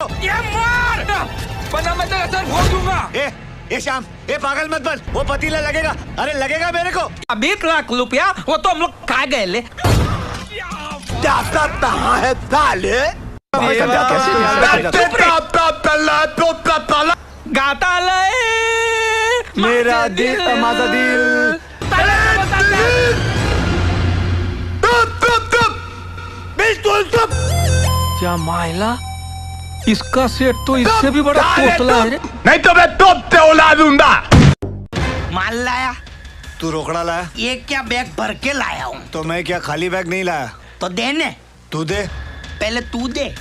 ये मार, वरना मैं तेरा सर फोड़ दूंगा। ए श्याम, ए पागल मत बन, वो पतीला लगेगा। अरे लगेगा मेरे को। 20 लाख रुपया वो तो हम लोग खा गए ले। जाता कहाँ है साले? गाता ले मेरा दिल तमाजा दिल। क्या मायला, इसका सेट तो इससे भी बड़ा तोतला है रे। नहीं तो मैं तोप से उड़ा दूंगा। माल लाया? तू रोकड़ा लाया? ये क्या बैग भर के लाया हूँ। तो मैं क्या खाली बैग नहीं लाया? तो देने। तू दे। पहले तू दे।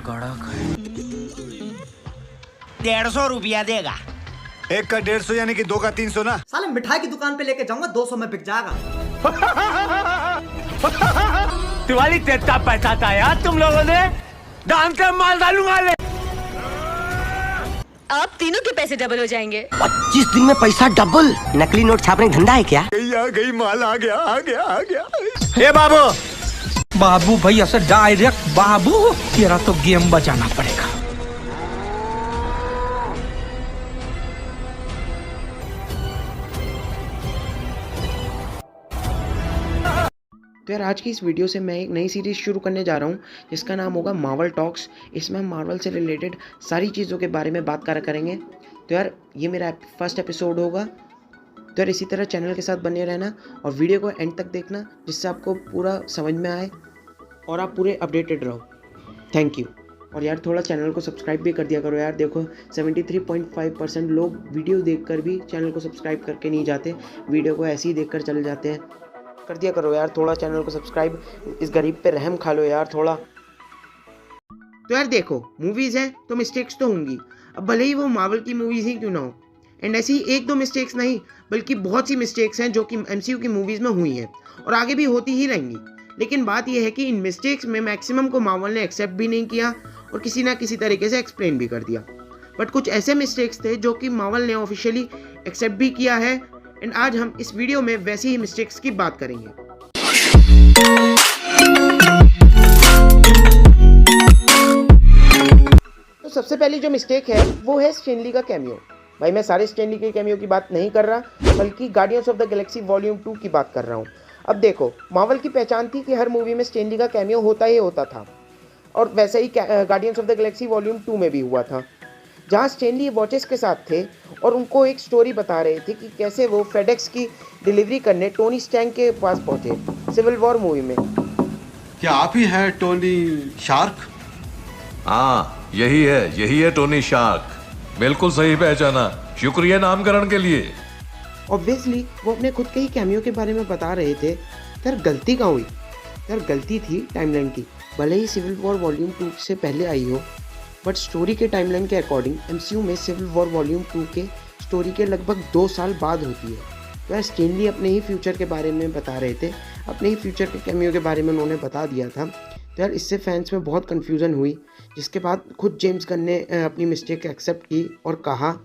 कड़क है। 150 रुपया देगा। एक का 150 यानी कि 2 का 300 ना। साले मिठाई की दुकान पे लेके जाऊंगा 200 में बिक जाएगा। दिवाली तेता पैसा था यार तुम लोगों ने। दाम से माल डालूंगा ले। अब तीनों के पैसे डबल हो जाएंगे। 25 दिन में पैसा डबल। नकली नोट छापने का धंधा है क्या? आ गई माल आ गया। ए बाबू, बाबू भैया से डायरेक्ट बाबू, तेरा तो गेम बजाना पड़ेगा। तो यार आज की इस वीडियो से मैं एक नई सीरीज़ शुरू करने जा रहा हूँ जिसका नाम होगा मार्वल टॉक्स। इसमें हम मार्वल से रिलेटेड सारी चीज़ों के बारे में बात करेंगे। तो यार ये मेरा फर्स्ट एपिसोड होगा। तो यार इसी तरह चैनल के साथ बने रहना और वीडियो को एंड तक देखना जिससे आपको पूरा समझ में आए और आप पूरे अपडेटेड रहो। Thank you. और यार थोड़ा चैनल को सब्सक्राइब भी कर दिया करो यार। देखो 73.5% लोग वीडियो देखकर भी चैनल को सब्सक्राइब करके नहीं जाते, वीडियो को ऐसे ही देखकर चले जाते हैं। कर दिया करो यार थोड़ा चैनल को सब्सक्राइब। इस गरीब पे रहम खा लो यार थोड़ा। तो यार देखो मूवीज़ हैं तो मिस्टेक्स तो होंगी, अब भले ही वो मार्वल की मूवीज़ ही क्यों ना हो। एंड ऐसी ही 1-2 मिस्टेक्स नहीं बल्कि बहुत सी मिस्टेक्स हैं जो कि MCU की मूवीज़ में हुई हैं और आगे भी होती ही रहेंगी। लेकिन बात यह है कि इन मिस्टेक्स में मैक्सिमम को मार्वल ने एक्सेप्ट भी नहीं किया और किसी ना किसी तरीके से एक्सप्लेन भी कर दिया। बट कुछ ऐसे मिस्टेक्स थे जो कि मार्वल ने ऑफिशियली एक्सेप्ट भी किया है एंड आज हम इस वीडियो में वैसी ही मिस्टेक्स की बात करेंगे। तो सबसे पहली जो मिस्टेक है वो है स्टैन ली का कैमियो। भाई मैं सारे स्टैन ली के कैमियो की बात नहीं कर रहा बल्कि guardians of the Galaxy volume 2 की बात कर रहा हूँ। अब देखो मार्वल की पहचान थी कि हर मूवी में स्टैन ली का कैमियो होता ही होता था और वैसे ही Guardians of the Galaxy volume 2 में भी हुआ था जहाँ स्टैन ली वॉचेस के साथ थे और उनको एक स्टोरी बता रहे थे कि कैसे वो फेडेक्स की डिलीवरी करने टोनी स्टैर्क के पास पहुँचे सिविल वॉर मूवी में। क्या आप ही हैं टोनी शार्क? हाँ यही है टोनी शार्क। बिल्कुल सही पहचाना, शुक्रिया नामकरण के लिए। ऑब्वियसली वो अपने खुद के ही कैमियो के बारे में बता रहे थे। यार गलती कहाँ हुई? यार गलती थी टाइमलाइन की। भले ही सिविल वॉर वॉल्यूम 2 से पहले आई हो बट स्टोरी के टाइमलाइन के अकॉर्डिंग MCU में सिविल वॉर वॉल्यूम 2 के स्टोरी के लगभग 2 साल बाद होती है। तो यार स्टैन ली अपने ही फ्यूचर के बारे में बता रहे थे, अपने ही फ्यूचर के कैमियो के बारे में उन्होंने बता दिया था। तो यार इससे फैंस में बहुत कन्फ्यूज़न हुई जिसके बाद खुद जेम्स गन ने अपनी मिस्टेक एक्सेप्ट की और कहा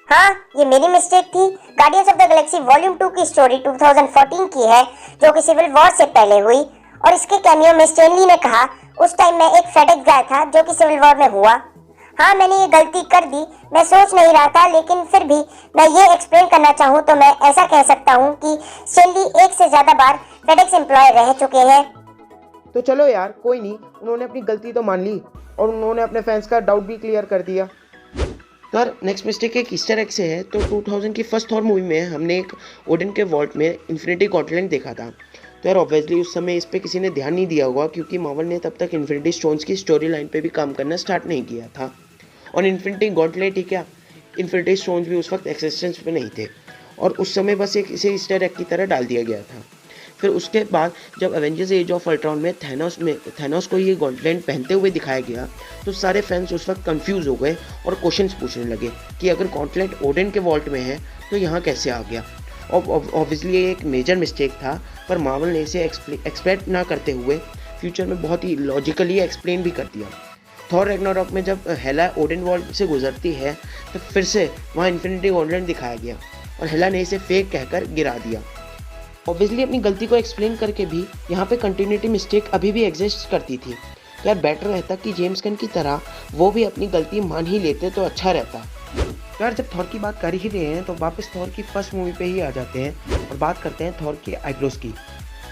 हाँ ये मेरी मिस्टेक थी। Guardians of the Galaxy volume 2 की स्टोरी 2014 की है जो कि सिविल वॉर से पहले हुई और इसके कैमियो में स्टैन ली ने कहा उस टाइम मैं एक फेडेक्स गाय था जो कि सिविल वॉर में हुआ। हाँ मैंने ये गलती कर दी, मैं सोच नहीं रहा था, लेकिन फिर भी मैं ये एक्सप्लेन करना चाहूँ तो मैं ऐसा कह सकता हूँ कि स्टैन ली 1 से ज़्यादा बार फेडेक्स एम्प्लॉय रह चुके हैं। तो चलो यार कोई नहीं, उन्होंने अपनी गलती तो मान ली और उन्होंने अपने फैंस का डाउट भी क्लियर कर दिया। तो यार नेक्स्ट मिस्टेक एक ईस्टर एग से है। तो 2000 की फर्स्ट थॉर मूवी में हमने एक ओडिन के वॉल्ट में इन्फिनिटी गॉटलैंड देखा था। तो यार ऑब्वियसली उस समय इस पे किसी ने ध्यान नहीं दिया होगा क्योंकि मार्वल ने तब तक इन्फिनिटी स्टोन्स की स्टोरी लाइन पे भी काम करना स्टार्ट नहीं किया था और इन्फिनिटी गॉटलैंड ही क्या इन्फिनिटी स्टोन्स भी उस वक्त एक्सिस्टेंस पे नहीं थे और उस समय बस एक इसे ईस्टर एग की तरह डाल दिया गया था। फिर उसके बाद जब एवेंजर्स एज ऑफ अल्ट्रॉन में थैनोस को ये गॉन्टलेट पहनते हुए दिखाया गया तो सारे फैंस उस वक्त कंफ्यूज हो गए और क्वेश्चंस पूछने लगे कि अगर गॉन्टलेट ओडिन के वॉल्ट में है तो यहाँ कैसे आ गया। ऑब्वियसली ये एक मेजर मिस्टेक था, पर मार्वल ने इसे एक्सपेक्ट ना करते हुए फ्यूचर में बहुत ही लॉजिकली एक्सप्लेन भी कर दिया। थॉर रैग्नारॉक में जब हेला ओडिन वॉल्ट से गुजरती है तो फिर से वहाँ इन्फिनिटी गॉन्टलेट दिखाया गया और हेला ने इसे फेक कहकर गिरा दिया। ऑब्वियसली अपनी गलती को एक्सप्लेन करके भी यहाँ पे कंटिन्यूटी मिस्टेक अभी भी एग्जिस्ट करती थी। यार बेटर रहता कि जेम्स गन की तरह वो भी अपनी गलती मान ही लेते तो अच्छा रहता। यार जब थॉर की बात कर ही रहे हैं तो वापस थॉर की फर्स्ट मूवी पे ही आ जाते हैं और बात करते हैं थॉर के आईब्रोज की।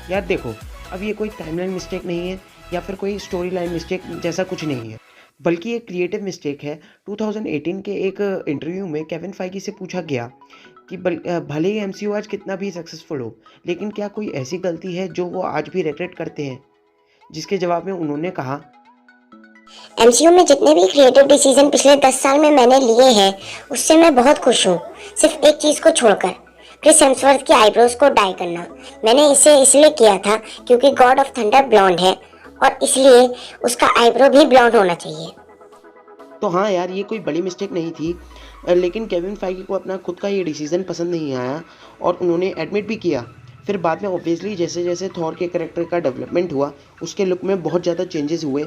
यार देखो, अब ये कोई टाइमलाइन मिस्टेक नहीं है या फिर कोई स्टोरी लाइन मिस्टेक जैसा कुछ नहीं है, बल्कि एक क्रिएटिव मिस्टेक है। 2018 के एक इंटरव्यू में केविन फाइगी से पूछा गया कि भले ही MCU आज कितना भी सक्सेसफुल हो, लेकिन क्या कोई ऐसी गलती है जो वो आज भी रिग्रेट करते हैं, जिसके जवाब में उन्होंने कहा, MCU में जितने भी क्रिएटिव डिसीजन पिछले 10 साल में मैंने लिए हैं उससे मैं बहुत खुश हूँ, सिर्फ एक चीज़ को छोड़कर, क्रिस हेम्सवर्थ की आईब्रोज को डाई करना। मैंने इसे इसलिए किया था क्योंकि गॉड ऑफ थंडर ब्लॉन्ड है और इसलिए उसका आईब्रो भी ब्लॉन्ड होना चाहिए। तो हाँ यार, ये कोई बड़ी मिस्टेक नहीं थी, लेकिन केविन फाइगी को अपना खुद का ये डिसीजन पसंद नहीं आया और उन्होंने एडमिट भी किया। फिर बाद में ऑब्वियसली जैसे जैसे थॉर के कैरेक्टर का डेवलपमेंट हुआ उसके लुक में बहुत ज़्यादा चेंजेस हुए।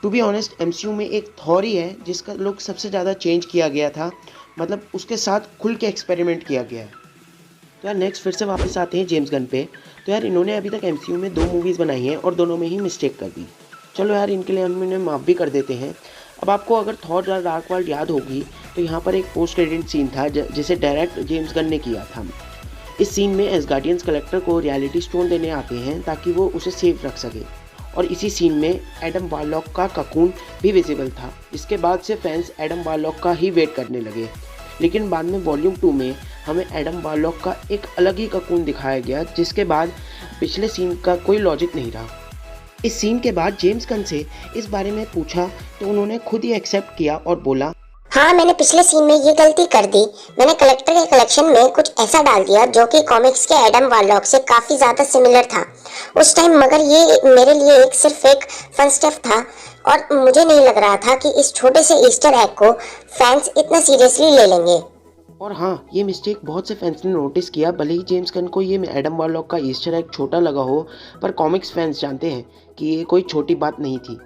टू बी ऑनेस्ट, MCU में एक थॉर ही है जिसका लुक सबसे ज़्यादा चेंज किया गया था, मतलब उसके साथ खुल के एक्सपेरिमेंट किया गया है। तो यार नेक्स्ट फिर से वापस आते हैं जेम्स गन पे। तो यार इन्होंने अभी तक MCU में 2 मूवीज़ बनाई हैं और दोनों में ही मिस्टेक कर दी। चलो यार, इनके लिए हम इन्हें माफ़ भी कर देते हैं। अब आपको अगर थॉर द डार्क वर्ल्ड याद होगी तो यहाँ पर एक पोस्ट क्रेडिट सीन था जिसे डायरेक्ट जेम्स गन ने किया था। इस सीन में एसगार्डियंस कलेक्टर को रियलिटी स्टोन देने आते हैं ताकि वो उसे सेफ रख सके, और इसी सीन में एडम वारलॉक का ककून भी विजिबल था। इसके बाद से फैंस एडम वारलॉक का ही वेट करने लगे, लेकिन बाद में वॉल्यूम 2 में हमें एडम वारलॉक का एक अलग ही ककून दिखाया गया, जिसके बाद पिछले सीन का कोई लॉजिक नहीं रहा। इस सीन के बाद जेम्स गन से इस बारे में पूछा तो उन्होंने खुद ही एक्सेप्ट किया और बोला, हाँ, मैंने पिछले सीन में ये गलती कर दी। मैंने कलेक्टर के कलेक्शन में कुछ ऐसा डाल दिया जो कि कॉमिक्स के एडम वारलॉक से काफ़ी ज़्यादा सिमिलर था उस टाइम, मगर ये मेरे लिए सिर्फ एक फन स्टफ था और मुझे नहीं लग रहा था कि इस छोटे से ईस्टर एग को फैंस इतना सीरियसली ले लेंगे। और हाँ, ये मिस्टेक बहुत से फैंस ने नोटिस किया। भले ही जेम्स गन को ये एडम वारलॉक का ईस्टर एग छोटा लगा हो, पर कॉमिक्स फैंस जानते हैं कि ये कोई छोटी बात नहीं थी।